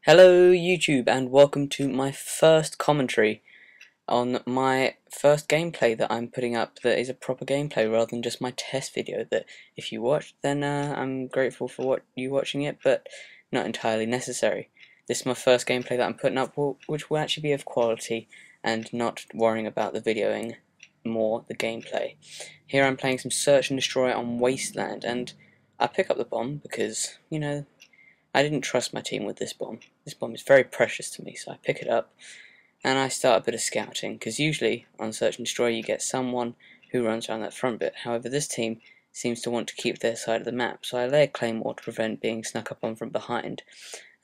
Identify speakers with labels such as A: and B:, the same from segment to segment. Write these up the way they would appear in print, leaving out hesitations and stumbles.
A: Hello YouTube and welcome to my first commentary on my first gameplay that I'm putting up that is a proper gameplay rather than just my test video that if you watched then I'm grateful for you watching it, but not entirely necessary. This is my first gameplay that I'm putting up which will actually be of quality and not worrying about the videoing, more the gameplay. Here I'm playing some search and destroy on Wasteland, and I pick up the bomb because, you know, I didn't trust my team with this bomb. This bomb is very precious to me, so I pick it up and I start a bit of scouting, because usually on Search and Destroy you get someone who runs around that front bit. However, this team seems to want to keep their side of the map, so I lay a claymore to prevent being snuck up on from behind,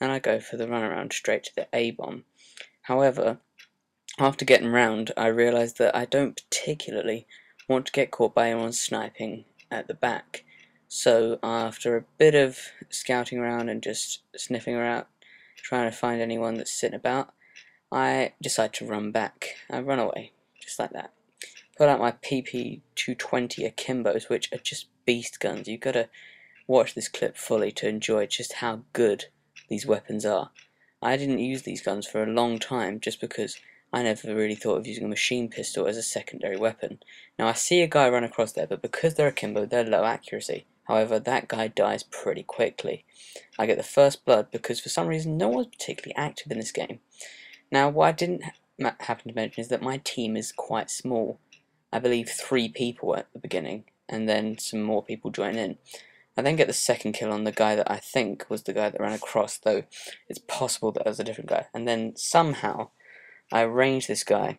A: and I go for the runaround straight to the A bomb. However, after getting round, I realise that I don't particularly want to get caught by anyone sniping at the back. So after a bit of scouting around and just sniffing around, trying to find anyone that's sitting about, I decide to run back. I run away, just like that. Pull out my PP220 Akimbos, which are just beast guns. You've got to watch this clip fully to enjoy just how good these weapons are. I didn't use these guns for a long time just because I never really thought of using a machine pistol as a secondary weapon. Now I see a guy run across there, but because they're akimbo, they're low accuracy. However, that guy dies pretty quickly. I get the first blood because for some reason no one's particularly active in this game. Now what I didn't happen to mention is that my team is quite small. I believe 3 people at the beginning, and then some more people join in. I then get the second kill on the guy that I think was the guy that ran across, though it's possible that it was a different guy. And then somehow I range this guy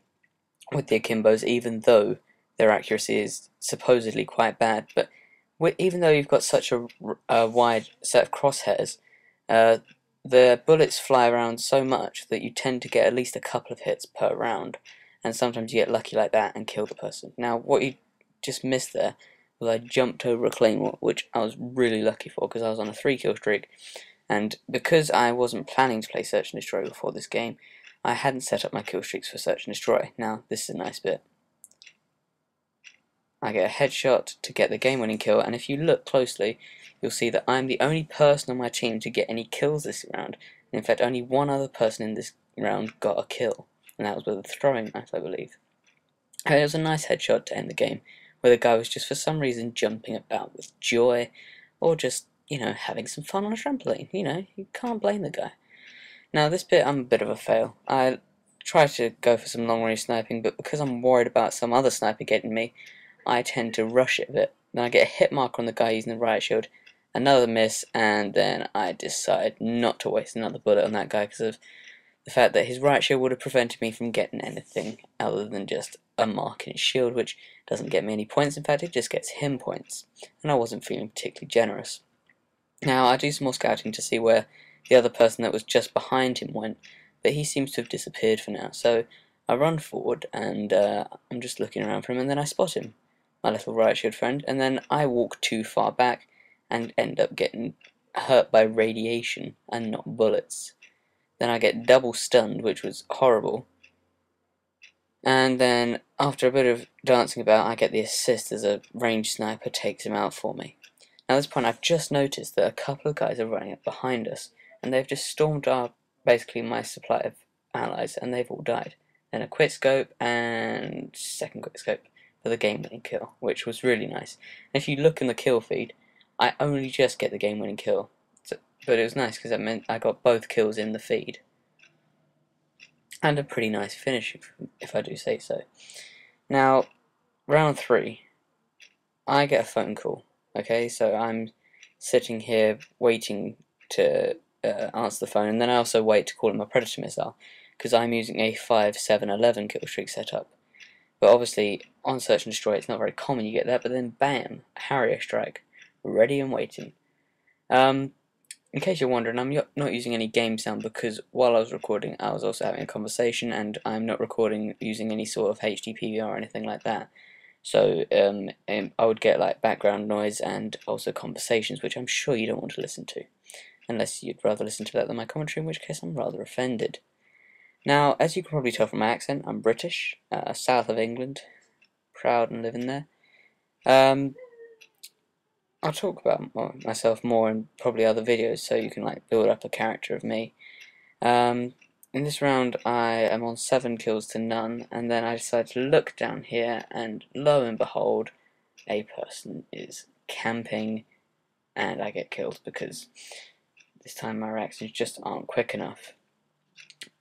A: with the akimbos, even though their accuracy is supposedly quite bad. But even though you've got such a wide set of crosshairs, the bullets fly around so much that you tend to get at least a couple of hits per round, and sometimes you get lucky like that and kill the person. Now what you just missed there was I jumped over a claymore, which I was really lucky for because I was on a 3-kill streak, and because I wasn't planning to play Search and Destroy before this game, I hadn't set up my kill streaks for Search and Destroy. Now this is a nice bit. I get a headshot to get the game-winning kill, and if you look closely, you'll see that I'm the only person on my team to get any kills this round. And in fact, only one other person in this round got a kill, and that was with a throwing knife, I believe. And it was a nice headshot to end the game, where the guy was just for some reason jumping about with joy, or just, you know, having some fun on a trampoline. You know, you can't blame the guy. Now this bit I'm a bit of a fail. I try to go for some long range sniping, but because I'm worried about some other sniper getting me, I tend to rush it a bit. Then I get a hit marker on the guy using the riot shield, another miss, and then I decide not to waste another bullet on that guy because of the fact that his riot shield would have prevented me from getting anything other than just a mark in his shield, which doesn't get me any points. In fact, it just gets him points, and I wasn't feeling particularly generous. Now I do some more scouting to see where the other person that was just behind him went, but he seems to have disappeared for now. So I run forward and I'm just looking around for him, and then I spot him, my little riot shield friend, and then I walk too far back and end up getting hurt by radiation and not bullets. Then I get double stunned, which was horrible, and then after a bit of dancing about I get the assist as a ranged sniper takes him out for me. Now at this point I've just noticed that a couple of guys are running up behind us, and they've just stormed our, basically my supply of allies, and they've all died. Then a quick scope and second quick scope for the game-winning kill, which was really nice. And if you look in the kill feed, I only just get the game-winning kill, but it was nice because that meant I got both kills in the feed. And a pretty nice finish, if I do say so. Now, round 3, I get a phone call. Okay, so I'm sitting here waiting to answer the phone, and then I also wait to call in my Predator missile, because I'm using a 5-7-11 kill streak setup. But obviously, on Search and Destroy, it's not very common you get that, but then bam, Harrier strike, ready and waiting. In case you're wondering, I'm not using any game sound because while I was recording, I was also having a conversation, and I'm not recording using any sort of HD PVR or anything like that. So I would get like background noise and also conversations, which I'm sure you don't want to listen to, unless you'd rather listen to that than my commentary, in which case I'm rather offended. Now, as you can probably tell from my accent, I'm British, south of England, proud and living there. I'll talk about myself more in probably other videos, so you can like build up a character of me. In this round I am on 7 kills to none, and then I decide to look down here, and lo and behold, a person is camping, and I get killed because this time my reactions just aren't quick enough.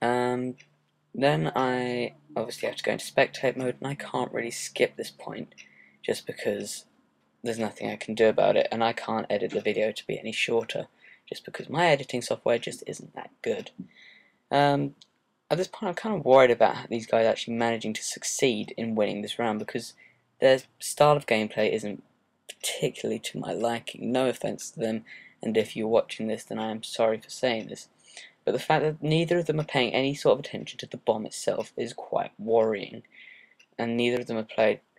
A: Then I obviously have to go into spectate mode, and I can't really skip this point just because there's nothing I can do about it, and I can't edit the video to be any shorter just because my editing software just isn't that good. At this point I'm kind of worried about these guys actually managing to succeed in winning this round, because their style of gameplay isn't particularly to my liking. No offense to them, and if you're watching this then I am sorry for saying this, but the fact that neither of them are paying any sort of attention to the bomb itself is quite worrying, and neither of them have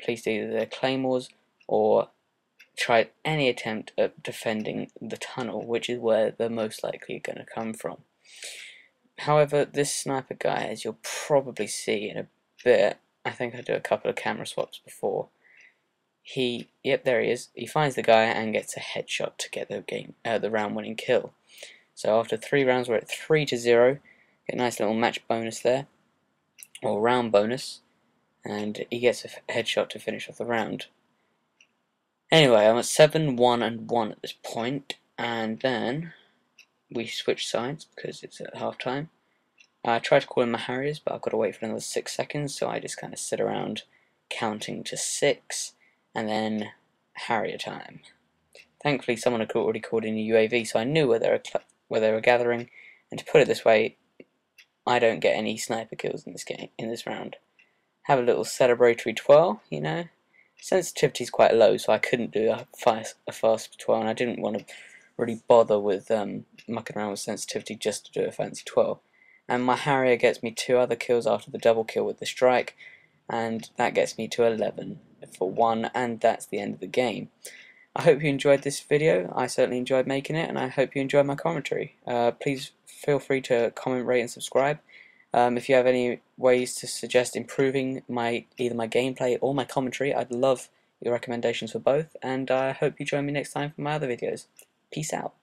A: placed either their claymores or tried any attempt at defending the tunnel, which is where they're most likely going to come from. However, this sniper guy, as you'll probably see in a bit, I think I do a couple of camera swaps before, yep, there he is, he finds the guy and gets a headshot to get the round winning kill. So after 3 rounds we're at 3-0, get a nice little match bonus there, or round bonus, and he gets a headshot to finish off the round. Anyway, I'm at 7-1-1 at this point, and then we switch sides because it's at half time. I try to call in my Harriers, but I've got to wait for another 6 seconds, so I just kind of sit around counting to 6, and then Harrier time. Thankfully, someone had already called in a UAV, so I knew where they were gathering. And to put it this way, I don't get any sniper kills in this game, in this round. Have a little celebratory twirl, you know. Sensitivity's quite low, so I couldn't do a fast twirl, and I didn't want to really bother with mucking around with sensitivity just to do a fancy twirl. And my Harrier gets me 2 other kills after the double kill with the strike, and that gets me to 11 for 1, and that's the end of the game. I hope you enjoyed this video. I certainly enjoyed making it, and I hope you enjoyed my commentary. Please feel free to comment, rate and subscribe. If you have any ways to suggest improving either my gameplay or my commentary, I'd love your recommendations for both, and I hope you join me next time for my other videos. Peace out.